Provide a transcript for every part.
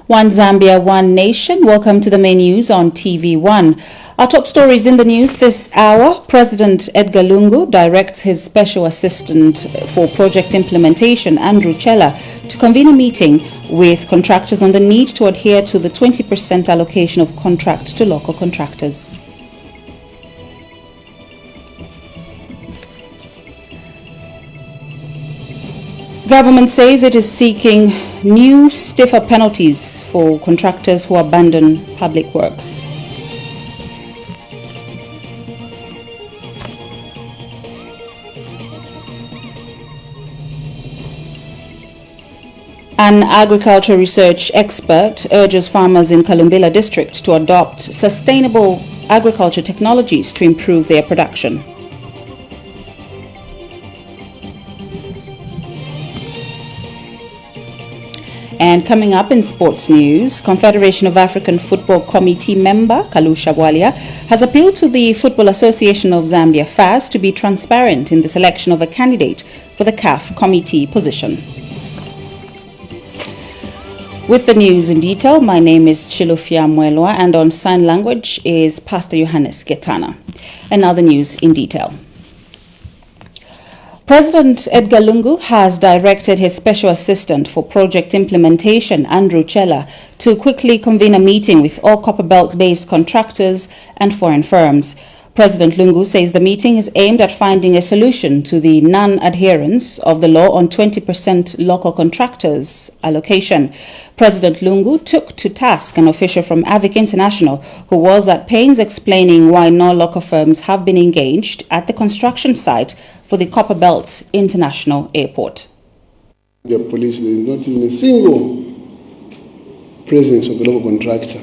One Zambia, One Nation. Welcome to the main news on TV1. Our top stories in the news this hour. President Edgar Lungu directs his special assistant for project implementation, Andrew Chela, to convene a meeting with contractors on the need to adhere to the 20% allocation of contracts to local contractors. Government says it is seeking new, stiffer penalties for contractors who abandon public works. An agriculture research expert urges farmers in Kalumbila district to adopt sustainable agriculture technologies to improve their production. And coming up in sports news, Confederation of African Football Committee member Kalusha Bwalia has appealed to the Football Association of Zambia FAS to be transparent in the selection of a candidate for the CAF committee position. With the news in detail, my name is Chilufia Mwelwa, and on sign language is Pastor Johannes Getana. And now the news in detail. President Edgar Lungu has directed his special assistant for project implementation, Andrew Chela, to quickly convene a meeting with all Copperbelt-based contractors and foreign firms. President Lungu says the meeting is aimed at finding a solution to the non-adherence of the law on 20% local contractors allocation. President Lungu took to task an official from Avic International who was at pains explaining why no local firms have been engaged at the construction site for the Copperbelt International Airport. The police, there is not even a single presence of a local contractor.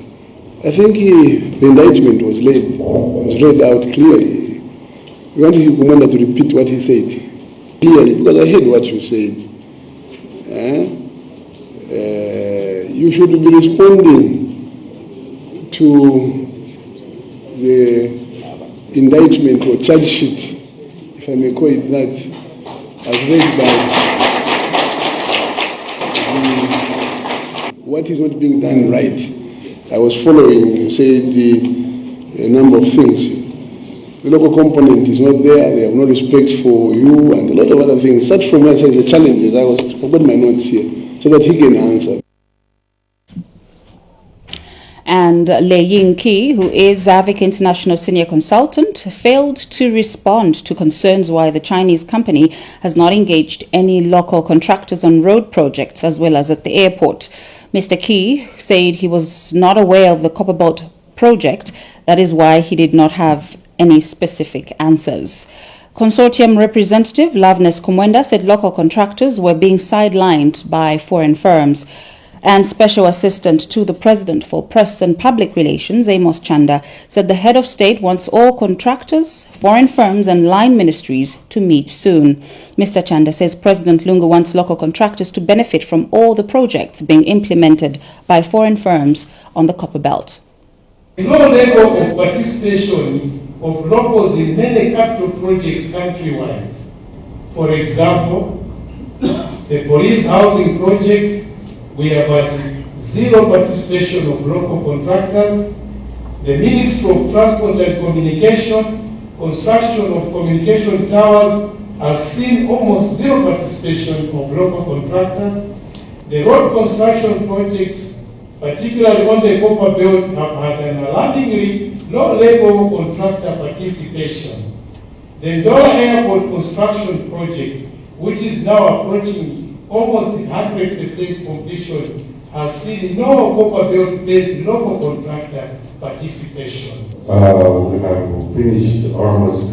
I think the indictment was read out clearly. We want the commander to repeat what he said clearly, because I heard what you said. You should be responding to the indictment or charge sheet, if I may call it that, as read by what is not being done right. I was following, you said, a number of things. The local component is not there, they have no respect for you, and a lot of other things. Such from my side, the challenges, I've got my notes here, so that he can answer. And Le Ying Ki, who is Avic International Senior Consultant, failed to respond to concerns why the Chinese company has not engaged any local contractors on road projects as well as at the airport. Mr. Ki said he was not aware of the Copperbelt project. That is why he did not have any specific answers. Consortium representative Loveness Kumwenda said local contractors were being sidelined by foreign firms. And Special Assistant to the President for Press and Public Relations, Amos Chanda, said the head of state wants all contractors, foreign firms and line ministries to meet soon. Mr. Chanda says President Lungu wants local contractors to benefit from all the projects being implemented by foreign firms on the Copperbelt. There is no level of participation of locals in many capital projects countrywide. For example, the police housing projects, we have had zero participation of local contractors. The Ministry of Transport and Communication, construction of communication towers has seen almost zero participation of local contractors. The road construction projects, particularly on the Copperbelt, have had an alarmingly low level of contractor participation. The Ndola Airport construction project, which is now approaching almost 100% completion, has seen no Copperbelt-based local contractor participation. We have finished almost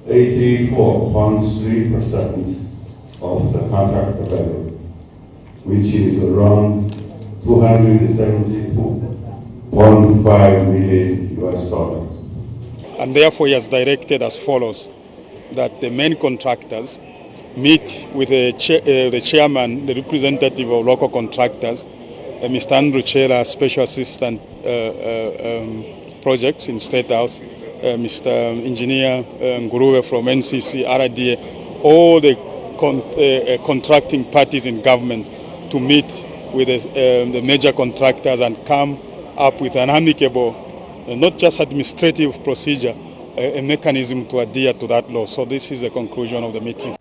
84.3% of the contract value, which is around $272.5 million US. And therefore he has directed as follows, that the main contractors meet with the chairman, the representative of local contractors, Mr. Andrew Chela, Special Assistant Projects in State House, Mr. Engineer Nguruwe from NCC, RDA, all the contracting parties in government to meet with the major contractors and come up with an amicable, not just administrative procedure, a mechanism to adhere to that law. So this is the conclusion of the meeting.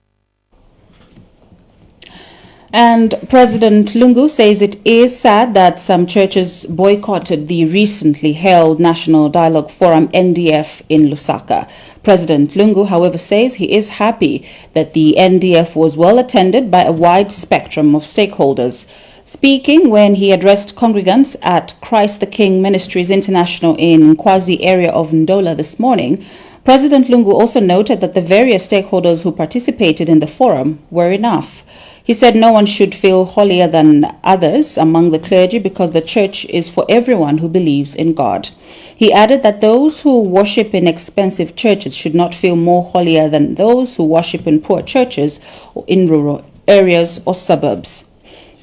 And President Lungu says it is sad that some churches boycotted the recently held National Dialogue Forum NDF in Lusaka. President Lungu, however, says he is happy that the NDF was well attended by a wide spectrum of stakeholders. Speaking when he addressed congregants at Christ the King Ministries International in Nkwazi area of Ndola this morning, President Lungu also noted that the various stakeholders who participated in the forum were enough. He said no one should feel holier than others among the clergy because the church is for everyone who believes in God. He added that those who worship in expensive churches should not feel more holier than those who worship in poor churches or in rural areas or suburbs.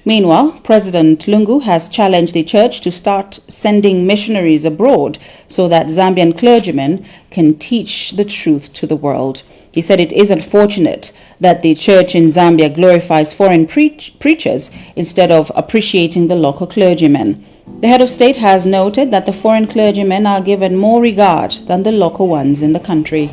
Meanwhile, President Lungu has challenged the church to start sending missionaries abroad so that Zambian clergymen can teach the truth to the world. He said it is unfortunate that the church in Zambia glorifies foreign preachers instead of appreciating the local clergymen. The head of state has noted that the foreign clergymen are given more regard than the local ones in the country.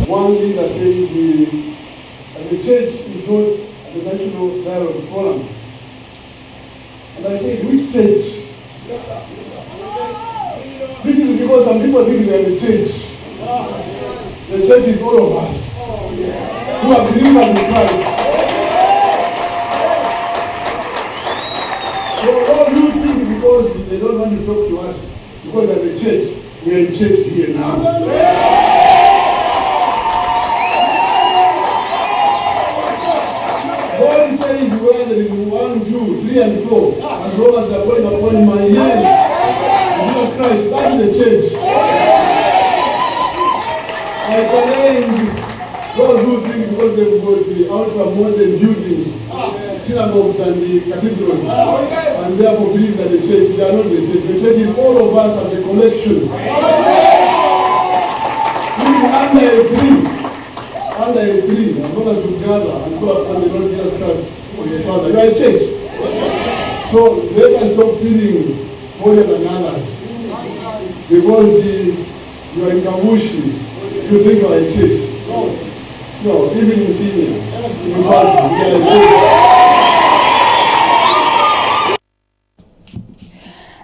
One leader said the church is not at the National Dialogue Forum. And I said, which church? Yes, sir. This is because some people think they are the church. The church is all of us who are believers in Christ. So all you think because they don't want to talk to us because of the church, we are in church here now. God says where there is 1, 2, 3, and 4, and Romans are going upon my name. Jesus Christ, that is the church. I challenge those who think because they've got ultra modern buildings, synagogues and the cathedrals, and therefore believe that the church, they are not the church. The church is all of us as a collection. Under a tree, as long as we gather and go upon the Lord Jesus Christ or the Father, you are a church. So let us stop feeling holier than others. Because you are in Kamushi, you think you are a church. No, even in senior, in party, we are a church.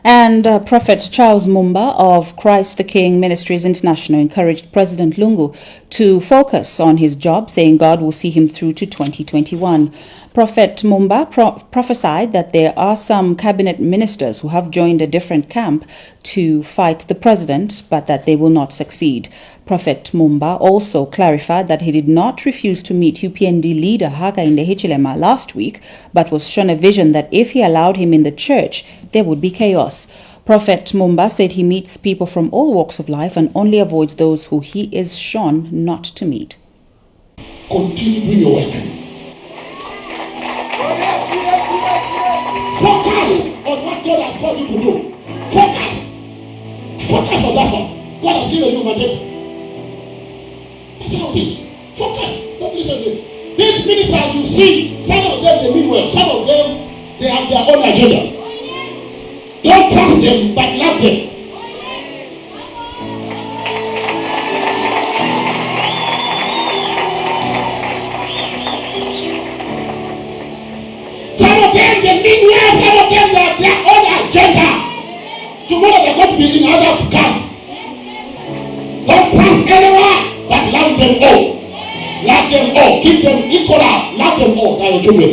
And Prophet Charles Mumba of Christ the King Ministries International encouraged President Lungu to focus on his job, saying God will see him through to 2021. Prophet Mumba prophesied that there are some cabinet ministers who have joined a different camp to fight the president, but that they will not succeed. Prophet Mumba also clarified that he did not refuse to meet UPND leader Hakainde Hichilema last week, but was shown a vision that if he allowed him in the church, there would be chaos. Prophet Mumba said he meets people from all walks of life and only avoids those who he is shown not to meet. Continue doing your work. Focus on what God has called you to do. Focus. Focus on that one. God has given you a mandate. That's how it is. Focus. Don't listen to it. These ministers you see, some of them they mean well, some of them they have their own agenda. Don't trust them, but love them. Some of them they mean well, some of them they have their own agenda. Tomorrow they're going to be in order to come. Don't trust anyone, but love them all. Love them all. Keep them equal. Love them all. That's your children.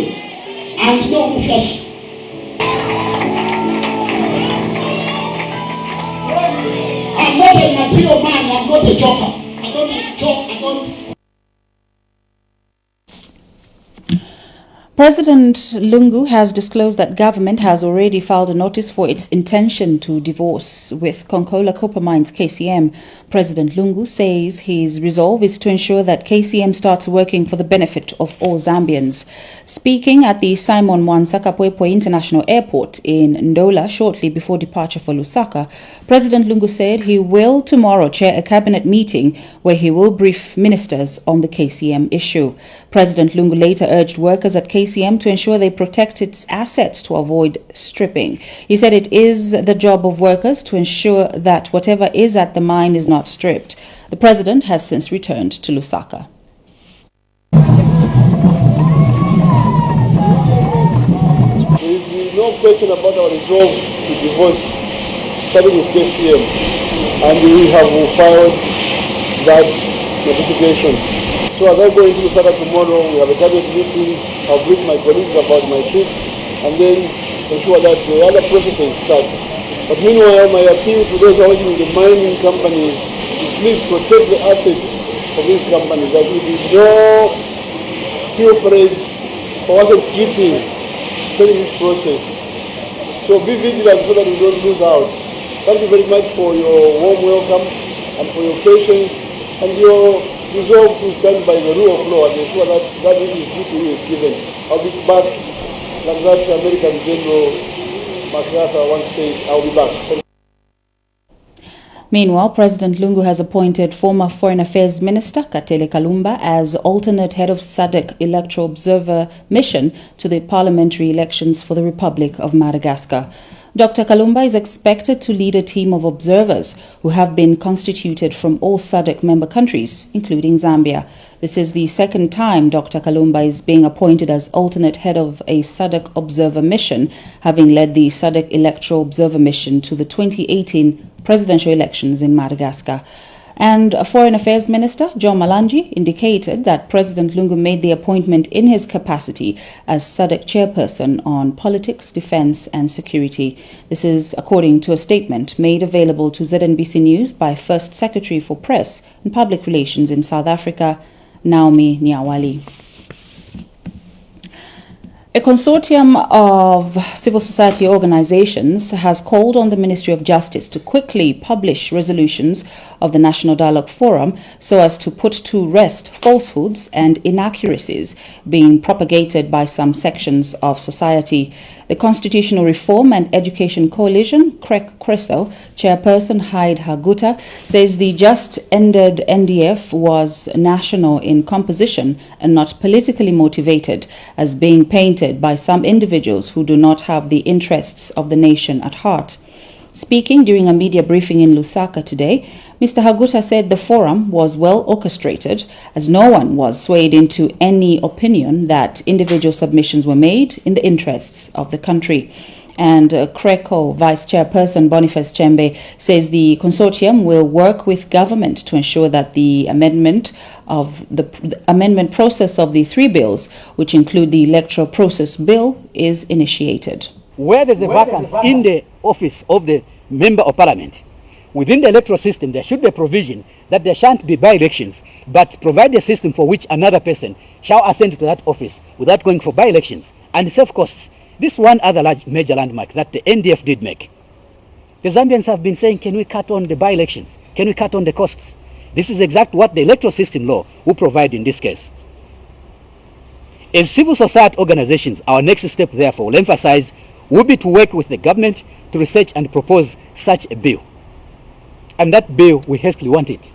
And no flesh. I'm not a material man. I'm not a joker. I don't joke. I don't. President Lungu has disclosed that government has already filed a notice for its intention to divorce with Konkola Copper Mines KCM. President Lungu says his resolve is to ensure that KCM starts working for the benefit of all Zambians. Speaking at the Simon Mwansa Kapwepwe International Airport in Ndola shortly before departure for Lusaka, President Lungu said he will tomorrow chair a cabinet meeting where he will brief ministers on the KCM issue. President Lungu later urged workers at KCM to ensure they protect its assets to avoid stripping. He said it is the job of workers to ensure that whatever is at the mine is not stripped. The president has since returned to Lusaka. There is no question about our resolve to divorce starting with KCM, and we have filed that notification. So as I go into Lusaka tomorrow, we have a cabinet meeting. I'll brief my colleagues about my trip and then ensure that the other processes start. But meanwhile, my appeal to those working in the mining companies is please protect the assets of these companies. There will be no pilferage or asset stripping during this process. So be vigilant so that we don't lose out. Thank you very much for your warm welcome and for your patience and your resolve to stand by the rule of law and ensure that that which is due to you is given. I'll be back, like that American General MacArthur once said, I'll be back. Meanwhile, President Lungu has appointed former Foreign Affairs Minister Katele Kalumba as alternate head of SADC Electoral Observer Mission to the parliamentary elections for the Republic of Madagascar. Dr. Kalumba is expected to lead a team of observers who have been constituted from all SADC member countries, including Zambia. This is the second time Dr. Kalumba is being appointed as alternate head of a SADC observer mission, having led the SADC Electoral Observer Mission to the 2018 presidential elections in Madagascar. And Foreign Affairs Minister John Malanji indicated that President Lungu made the appointment in his capacity as SADC chairperson on politics, defense and security. This is according to a statement made available to ZNBC News by First Secretary for Press and Public Relations in South Africa, Naomi Nyawali. A consortium of civil society organizations has called on the Ministry of Justice to quickly publish resolutions of the National Dialogue Forum so as to put to rest falsehoods and inaccuracies being propagated by some sections of society. The Constitutional Reform and Education Coalition, CRECO, chairperson Hyde Haguta, says the just-ended NDF was national in composition and not politically motivated, as being painted by some individuals who do not have the interests of the nation at heart. Speaking during a media briefing in Lusaka today, Mr. Haguta said the forum was well orchestrated, as no one was swayed into any opinion that individual submissions were made in the interests of the country. And CRECO Vice Chairperson Boniface Chembe says the consortium will work with government to ensure that the amendment process of the three bills, which include the electoral process bill, is initiated. Where there's a vacancy in the office of the member of parliament, within the electoral system, there should be a provision that there shan't be by-elections, but provide a system for which another person shall ascend to that office without going for by-elections and save costs. This one other major landmark that the NDF did make. The Zambians have been saying, can we cut on the by-elections? Can we cut on the costs? This is exactly what the electoral system law will provide in this case. As civil society organizations, our next step, therefore, will emphasize will be to work with the government to research and propose such a bill. And that bill, we hastily want it.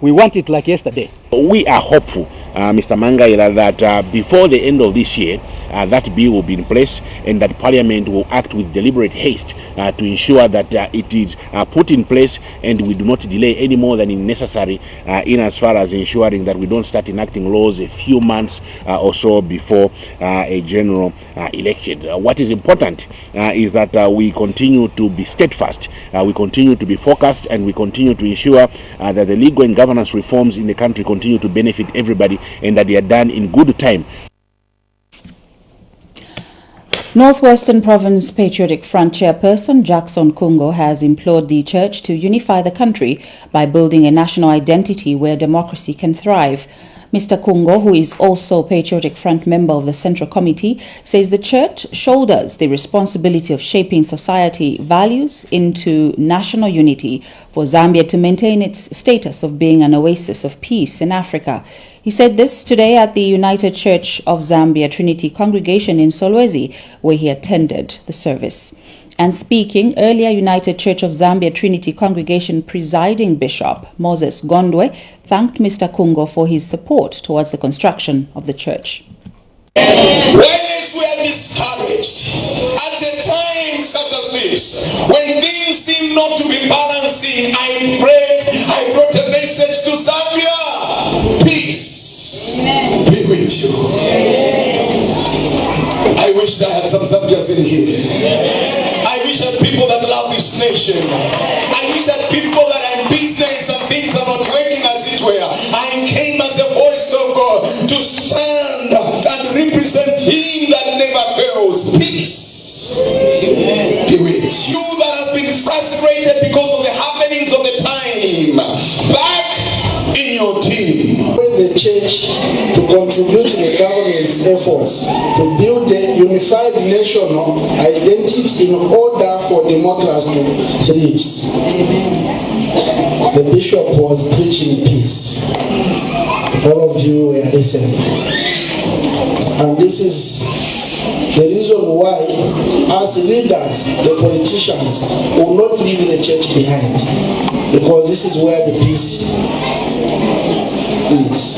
We want it like yesterday. We are hopeful, Mr. Mangaila, that before the end of this year, that bill will be in place and that Parliament will act with deliberate haste to ensure that it is put in place and we do not delay any more than is necessary in as far as ensuring that we don't start enacting laws a few months or so before a general election. What is important is that we continue to be steadfast, we continue to be focused, and we continue to ensure that the legal and governance reforms in the country continue to benefit everybody and that they are done in good time. Northwestern Province Patriotic Front Chairperson Jackson Kungo has implored the church to unify the country by building a national identity where democracy can thrive. Mr. Kungo, who is also Patriotic Front member of the Central Committee, says the church shoulders the responsibility of shaping society values into national unity for Zambia to maintain its status of being an oasis of peace in Africa. He said this today at the United Church of Zambia Trinity Congregation in Solwezi, where he attended the service. And speaking earlier, United Church of Zambia Trinity Congregation presiding Bishop Moses Gondwe thanked Mr. Kungo for his support towards the construction of the church. Whereas we are discouraged at a time such as this, when things seem not to be balancing, I brought a message to Zambia. Peace be with you. I wish that I had some Zambians in here. I wish I had people that love this nation. I wish I had people that are in business and things are not working as it were. I came as a voice of God to stand and represent Him that never fails. Peace be with you that has been frustrated because of the happenings of the time. Back in your team. The church to contribute to the government's efforts to build a unified national identity in order for democracy to thrive. The bishop was preaching peace. All of you were listening. And this is the reason why, as leaders, the politicians will not leave the church behind. Because this is where the peace is.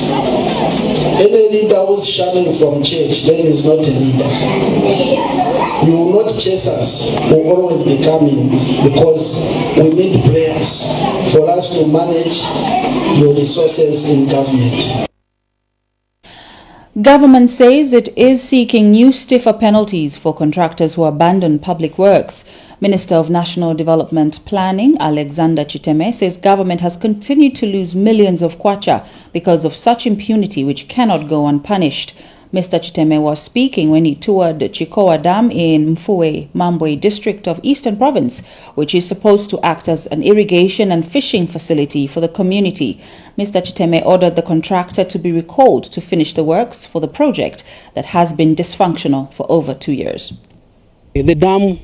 Any leader who's shunning from church, then is not a leader. You will not chase us, we will always be coming, because we need prayers for us to manage your resources in government. Government says it is seeking new stiffer penalties for contractors who abandon public works. Minister of National Development Planning, Alexander Chiteme, says government has continued to lose millions of kwacha because of such impunity which cannot go unpunished. Mr. Chiteme was speaking when he toured Chikowa Dam in Mfue, Mambwe district of Eastern Province, which is supposed to act as an irrigation and fishing facility for the community. Mr. Chiteme ordered the contractor to be recalled to finish the works for the project that has been dysfunctional for over 2 years. The dam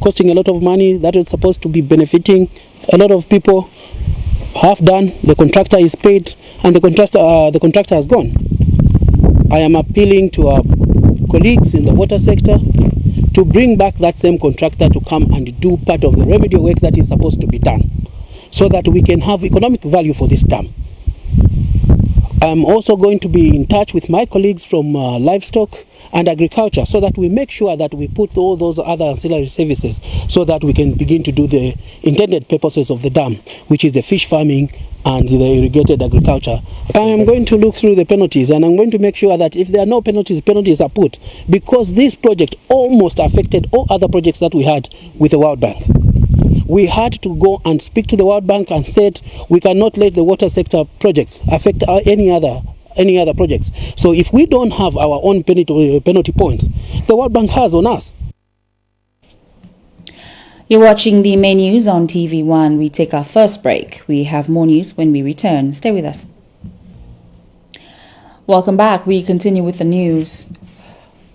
costing a lot of money that is supposed to be benefiting a lot of people. Half done, the contractor is paid, and the contractor has gone. I am appealing to our colleagues in the water sector to bring back that same contractor to come and do part of the remedial work that is supposed to be done, so that we can have economic value for this dam. I'm also going to be in touch with my colleagues from livestock and agriculture, so that we make sure that we put all those other ancillary services so that we can begin to do the intended purposes of the dam, which is the fish farming and the irrigated agriculture. I am going to look through the penalties, and I'm going to make sure that if there are no penalties, penalties are put, because this project almost affected all other projects that we had with the World Bank. We had to go and speak to the World Bank and said we cannot let the water sector projects affect any other projects. So if we don't have our own penalty points, the World Bank has on us. You're watching the main news on TV1. We take our first break. We have more news when we return. Stay with us. Welcome back. We continue with the news.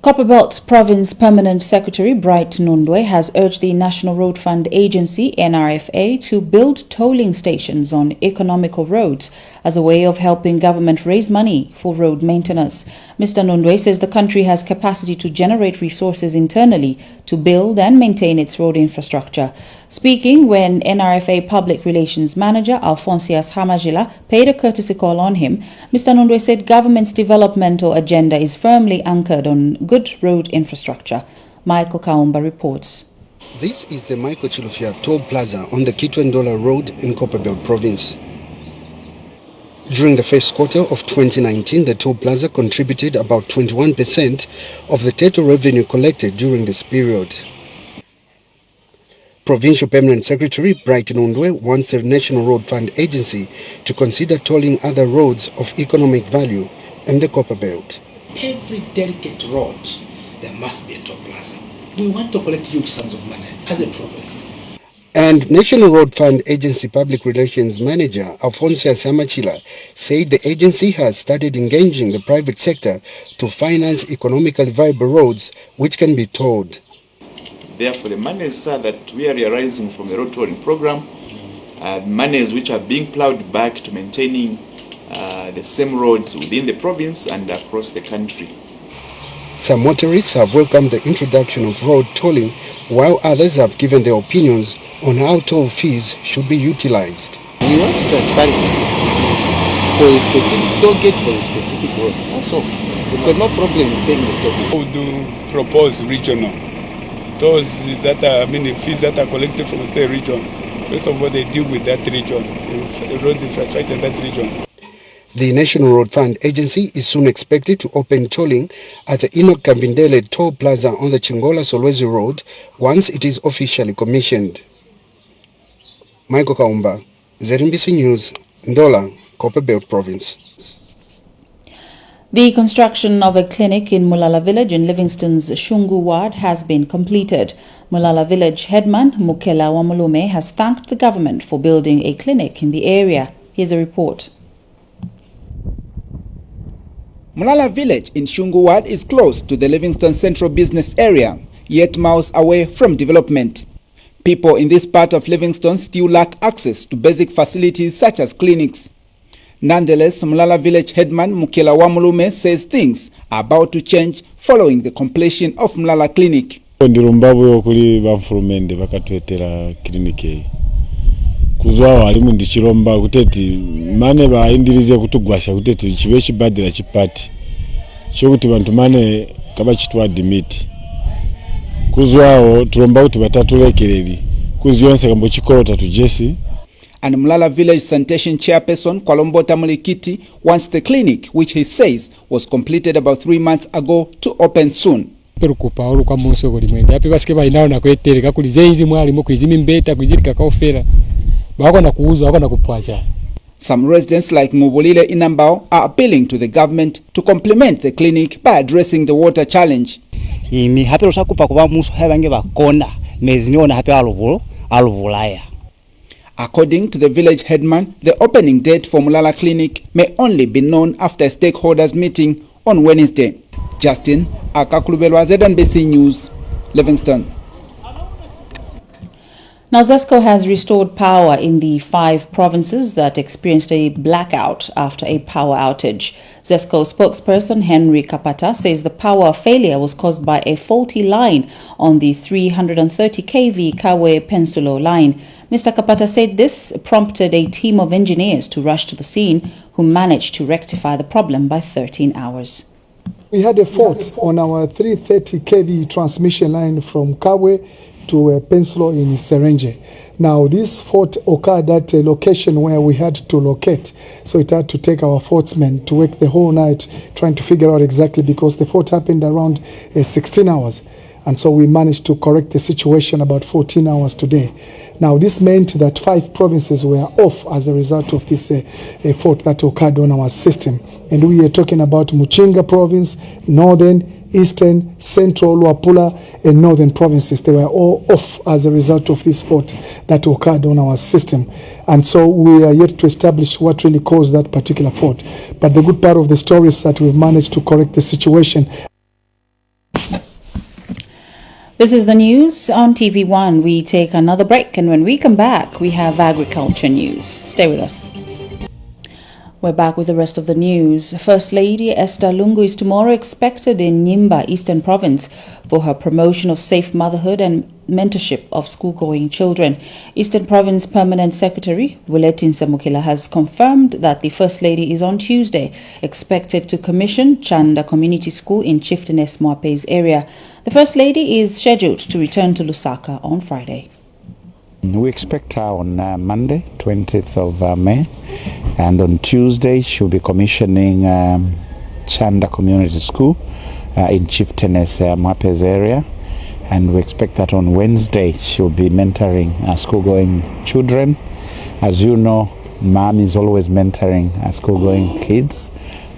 Copperbelt Province Permanent Secretary Bright Nundwe has urged the National Road Fund Agency, NRFA, to build tolling stations on economical roads as a way of helping government raise money for road maintenance. Mr. Nundwe says the country has capacity to generate resources internally to build and maintain its road infrastructure. Speaking when NRFA Public Relations Manager Alphonsius Hamajila paid a courtesy call on him, Mr. Nundwe said government's developmental agenda is firmly anchored on good road infrastructure. Michael Kaumba reports. This is the Michael Chilufya Toll Plaza on the Kitwendola Road in Copperbelt Province. During the first quarter of 2019, the toll plaza contributed about 21% of the total revenue collected during this period. Provincial Permanent Secretary Bright Nundwe wants the National Road Fund Agency to consider tolling other roads of economic value in the Copperbelt. Every delicate road, there must be a toll plaza. We want to collect huge sums of money as a province. And National Road Fund Agency Public Relations Manager Alfonsia Samachila said the agency has started engaging the private sector to finance economically viable roads which can be towed. Therefore, the monies that we are realizing from the road tolling program are monies which are being plowed back to maintaining the same roads within the province and across the country. Some motorists have welcomed the introduction of road tolling, while others have given their opinions on how toll fees should be utilized. We want transparency for a specific toll gate for a specific road. That's all. We've got no problem in paying the toll. We do propose regional. Those that are, fees that are collected from the state region. First of all, they deal with that region, road infrastructure in that region. The National Road Fund Agency is soon expected to open tolling at the Enoch Kavindele Toll Plaza on the Chingola-Solwezi Road once it is officially commissioned. Michael Kaumba, ZNBC News, Ndola, Copperbelt Province. The construction of a clinic in Mulala Village in Livingstone's Shungu Ward has been completed. Mulala Village headman Mukela Wamulume has thanked the government for building a clinic in the area. Here's a report. Mulala Village in Shungu Ward is close to the Livingstone Central Business Area, yet miles away from development. People in this part of Livingstone still lack access to basic facilities such as clinics. Nonetheless, Mulala Village headman Mukela Wamulume says things are about to change following the completion of Mulala Clinic. Ndirumbabu yokuli bamfurumende bakatwetera kliniki kuzwawo ali mu ndichiromba kuteti mane baindirize kutugwasha kuteti chibe chibadira chipati chokuti bantu mane kaba chitwa admit kuzwawo turomba kuti batatulekereri kuziyonse kambo chikolota tujesi. And Mulala Village Sanitation Chairperson Kwalombota Mulikiti wants the clinic, which he says was completed about 3 months ago, to open soon. Perukupa oluka munso goli mwende api basike bayinawo nakwetereka kuli zenzi mwali mu kwizimi mbeta kwizirika kaofera bakona kuuza bakona kupwacha. Some residents like Ngubulile Inambao are appealing to the government to complement the clinic by addressing the water challenge. Imi hape usakupa kuba muso habange bakona mezinyona hape aluvulaya. According to the village headman, the opening date for Mulala Clinic may only be known after a stakeholders meeting on Wednesday. Justin Akakulubelwa, ZNBC News, Livingstone. Now, ZESCO has restored power in the 5 provinces that experienced a blackout after a power outage. ZESCO spokesperson Henry Kapata says the power failure was caused by a faulty line on the 330 kV Kawe Pensulo line. Mr. Kapata said this prompted a team of engineers to rush to the scene, who managed to rectify the problem by 13 hours. We had a fault on our 330 kV transmission line from Kawe to a Pensulo in Serenge. Now, this fault occurred at a location where we had to locate, so it had to take our faultsmen to work the whole night trying to figure out exactly, because the fault happened around 16 hours. And so we managed to correct the situation about 14 hours today. Now, this meant that 5 provinces were off as a result of this fault that occurred on our system. And we are talking about Muchinga province, northern, eastern, central, Luapula, and northern provinces. They were all off as a result of this fault that occurred on our system. And so we are yet to establish what really caused that particular fault. But the good part of the story is that we've managed to correct the situation. This is the news on TV1. We take another break, and when we come back, we have agriculture news. Stay with us. We're back with the rest of the news. First Lady Esther Lungu is tomorrow expected in Nyimba, Eastern Province, for her promotion of safe motherhood and mentorship of school-going children. Eastern Province Permanent Secretary Wiletin Semukila has confirmed that the First Lady is on Tuesday expected to commission Chanda Community School in Chieftainess Mwape's area. The First Lady is scheduled to return to Lusaka on Friday. We expect her on Monday, 20th of May, and on Tuesday she'll be commissioning Chanda Community School in Chieftainess Mwape's area, and we expect that on Wednesday she'll be mentoring school-going children. As you know, Mom is always mentoring school-going kids,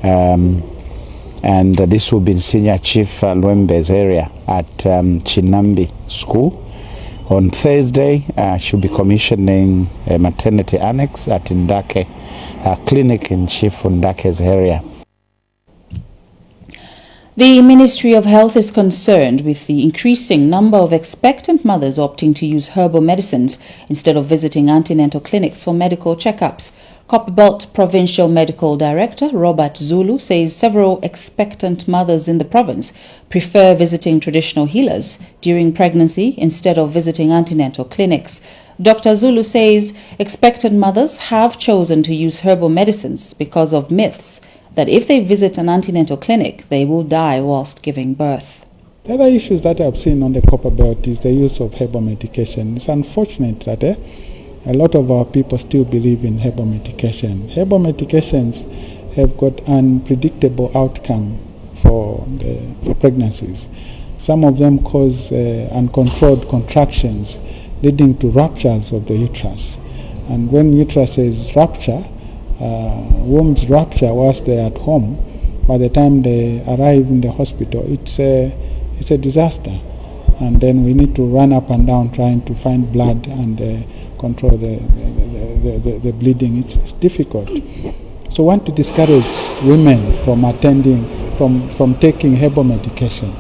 and this will be in Senior Chief Lwembe's area at Chinambi School. On Thursday, she'll be commissioning a maternity annex at Ndake, a clinic in Chief Ndake's area. The Ministry of Health is concerned with the increasing number of expectant mothers opting to use herbal medicines instead of visiting antenatal clinics for medical checkups. Copperbelt Provincial Medical Director Robert Zulu says several expectant mothers in the province prefer visiting traditional healers during pregnancy instead of visiting antenatal clinics. Dr. Zulu says expectant mothers have chosen to use herbal medicines because of myths that if they visit an antenatal clinic, they will die whilst giving birth. The other issues that I've seen on the Copperbelt is the use of herbal medication. It's unfortunate that a lot of our people still believe in herbal medication. Herbal medications have got unpredictable outcome for pregnancies. Some of them cause uncontrolled contractions leading to ruptures of the uterus. And when uteruses rupture, wombs rupture whilst they're at home, by the time they arrive in the hospital, it's a disaster. And then we need to run up and down trying to find blood and control the bleeding. It's difficult. So I want to discourage women from taking herbal medication.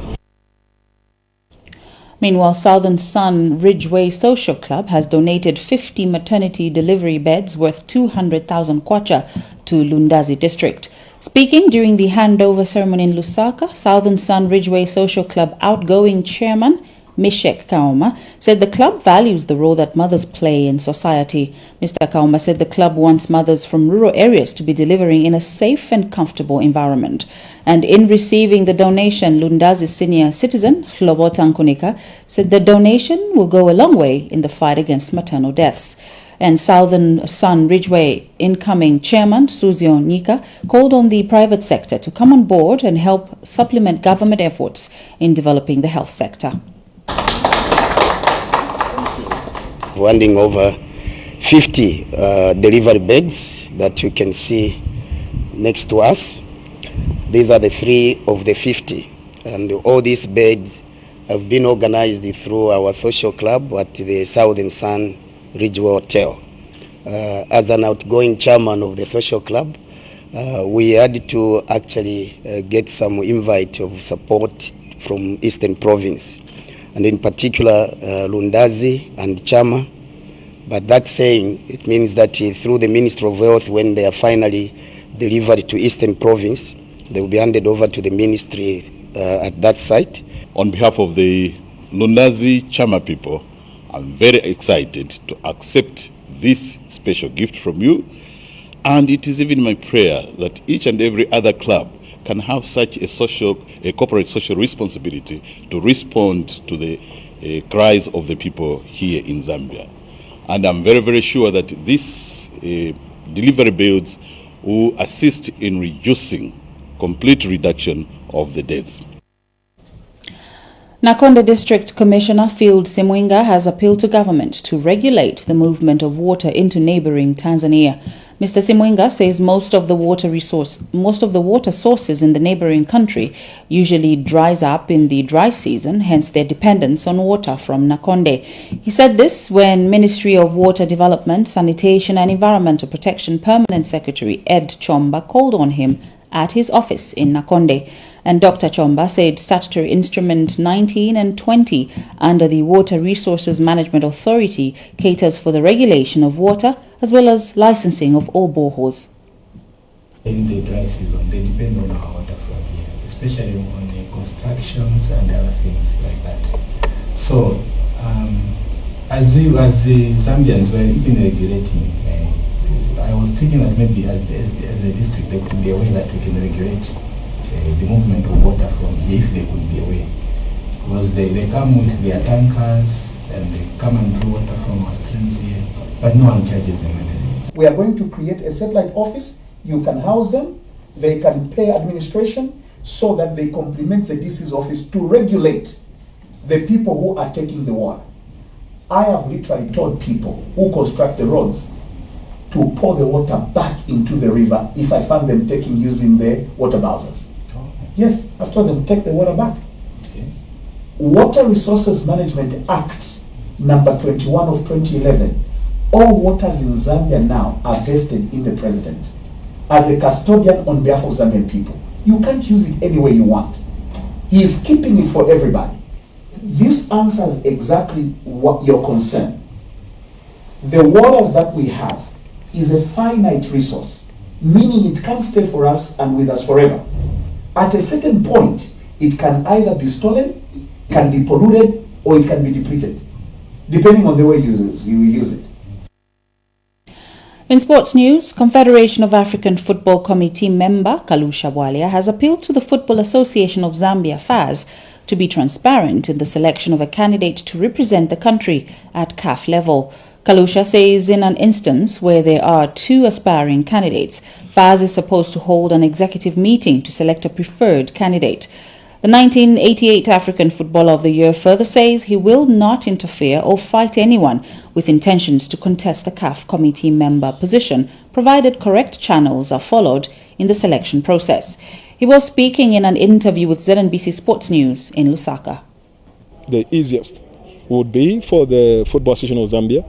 Meanwhile, Southern Sun Ridgeway Social Club has donated 50 maternity delivery beds worth 200,000 kwacha to Lundazi district. Speaking during the handover ceremony in Lusaka, Southern Sun Ridgeway Social Club outgoing chairman Mishek Kauma said the club values the role that mothers play in society. Mr. Kauma said the club wants mothers from rural areas to be delivering in a safe and comfortable environment. And in receiving the donation, Lundazi's senior citizen, Hlobota Nkunika, said the donation will go a long way in the fight against maternal deaths. And Southern Sun Ridgeway incoming chairman, Suzion Nika, called on the private sector to come on board and help supplement government efforts in developing the health sector. Handing over 50 delivery beds that you can see next to us. These are the 3 of the 50, and all these beds have been organized through our social club at the Southern Sun Ridgeway Hotel. As an outgoing chairman of the social club, we had to actually get some invite of support from Eastern Province, and in particular Lundazi and Chama. But that saying, it means that through the Ministry of Health, when they are finally delivered to Eastern Province, they will be handed over to the ministry at that site. On behalf of the Lundazi Chama people, I'm very excited to accept this special gift from you. And it is even my prayer that each and every other club can have such a corporate social responsibility to respond to the cries of the people here in Zambia. And I'm very, very sure that these delivery bills will assist in reducing complete reduction of the deaths. Nakonde District Commissioner Field Simwinga has appealed to government to regulate the movement of water into neighboring Tanzania. Mr. Simwinga says most of the water sources in the neighboring country usually dries up in the dry season, hence their dependence on water from Nakonde. He said this when Ministry of Water Development, Sanitation and Environmental Protection Permanent Secretary Ed Chomba called on him at his office in Nakonde. And Dr. Chomba said Statutory Instrument 19 and 20 under the Water Resources Management Authority caters for the regulation of water as well as licensing of all boreholes. In the dry season, they depend on our water from here, especially on the constructions and other things like that. So, as the Zambians were even regulating, I was thinking that maybe as a district there could be a way that we can regulate the movement of water from here if they could be away. Because they come with their tankers and they come and draw water from our streams here, but no one charges them anything. We are going to create a satellite office. You can house them, they can pay administration so that they complement the DC's office to regulate the people who are taking the water. I have literally told people who construct the roads to pour the water back into the river if I find them using the water bowsers. Yes, I've told them take the water back. Okay. Water Resources Management Act number 21 of 2011, all waters in Zambia now are vested in the president as a custodian on behalf of Zambian people. You can't use it any way you want. He is keeping it for everybody. This answers exactly what your concern. The waters that we have is a finite resource, meaning it can't stay for us and with us forever. At a certain point, it can either be stolen, can be polluted, or it can be depleted, depending on the way you use it. In sports news, Confederation of African Football Committee member Kalusha Bwalia has appealed to the Football Association of Zambia, FAZ, to be transparent in the selection of a candidate to represent the country at CAF level. Kalusha says in an instance where there are two aspiring candidates, FAZ is supposed to hold an executive meeting to select a preferred candidate. The 1988 African Footballer of the Year further says he will not interfere or fight anyone with intentions to contest the CAF committee member position, provided correct channels are followed in the selection process. He was speaking in an interview with ZNBC Sports News in Lusaka. The easiest would be for the Football Association of Zambia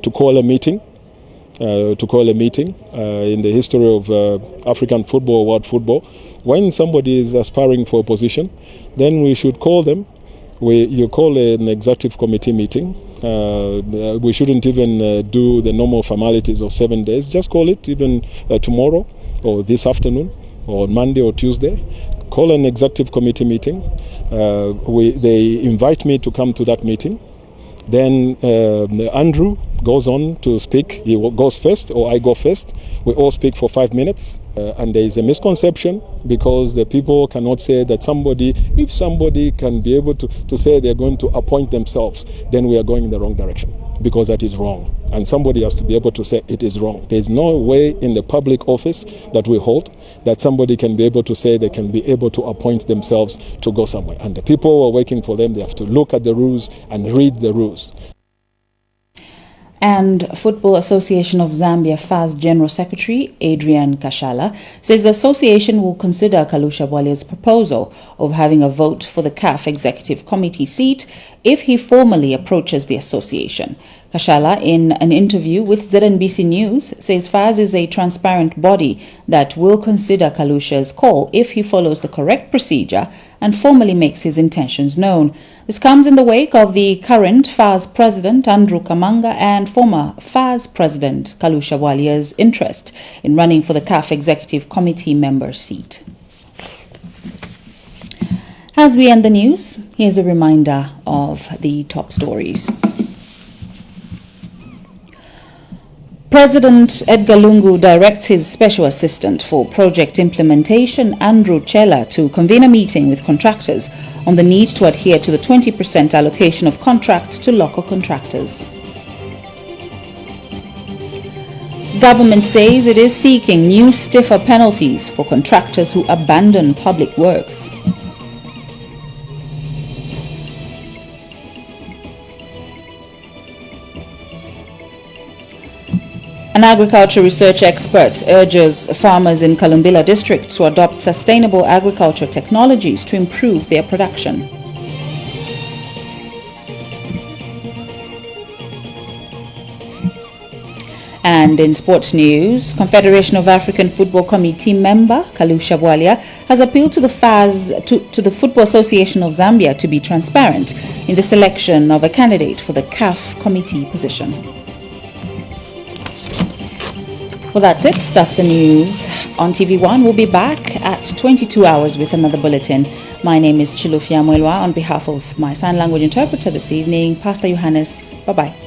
to call a meeting. In the history of African football, world football, when somebody is aspiring for a position, then we should call them. You call an executive committee meeting. We shouldn't even do the normal formalities of 7 days. Just call it even tomorrow or this afternoon or Monday or Tuesday. Call an executive committee meeting. They invite me to come to that meeting. Then Andrew goes on to speak. He goes first or I go first. We all speak for 5 minutes. And there is a misconception because the people cannot say that if somebody can be able to say they're going to appoint themselves, then we are going in the wrong direction, because that is wrong. And somebody has to be able to say it is wrong. There is no way in the public office that we hold that somebody can be able to say they can be able to appoint themselves to go somewhere. And the people who are working for them, they have to look at the rules and read the rules. And Football Association of Zambia FAZ General Secretary Adrian Kashala says the association will consider Kalusha Bwalia's proposal of having a vote for the CAF Executive Committee seat if he formally approaches the association. Kashala, in an interview with ZNBC News, says FAZ is a transparent body that will consider Kalusha's call if he follows the correct procedure and formally makes his intentions known. This comes in the wake of the current FAZ President Andrew Kamanga and former FAZ President Kalusha Bwalia's interest in running for the CAF Executive Committee member seat. As we end the news, here's a reminder of the top stories. President Edgar Lungu directs his Special Assistant for Project Implementation, Andrew Chela, to convene a meeting with contractors on the need to adhere to the 20% allocation of contracts to local contractors. Government says it is seeking new stiffer penalties for contractors who abandon public works. An agriculture research expert urges farmers in Kalumbila district to adopt sustainable agriculture technologies to improve their production. And in sports news, Confederation of African Football Committee member Kalusha Bwalia has appealed to the FAZ, to the Football Association of Zambia to be transparent in the selection of a candidate for the CAF committee position. Well, that's it. That's the news on TV1. We'll be back at 22 hours with another bulletin. My name is Chilufia Mwelwa. On behalf of my sign language interpreter this evening, Pastor Johannes. Bye-bye.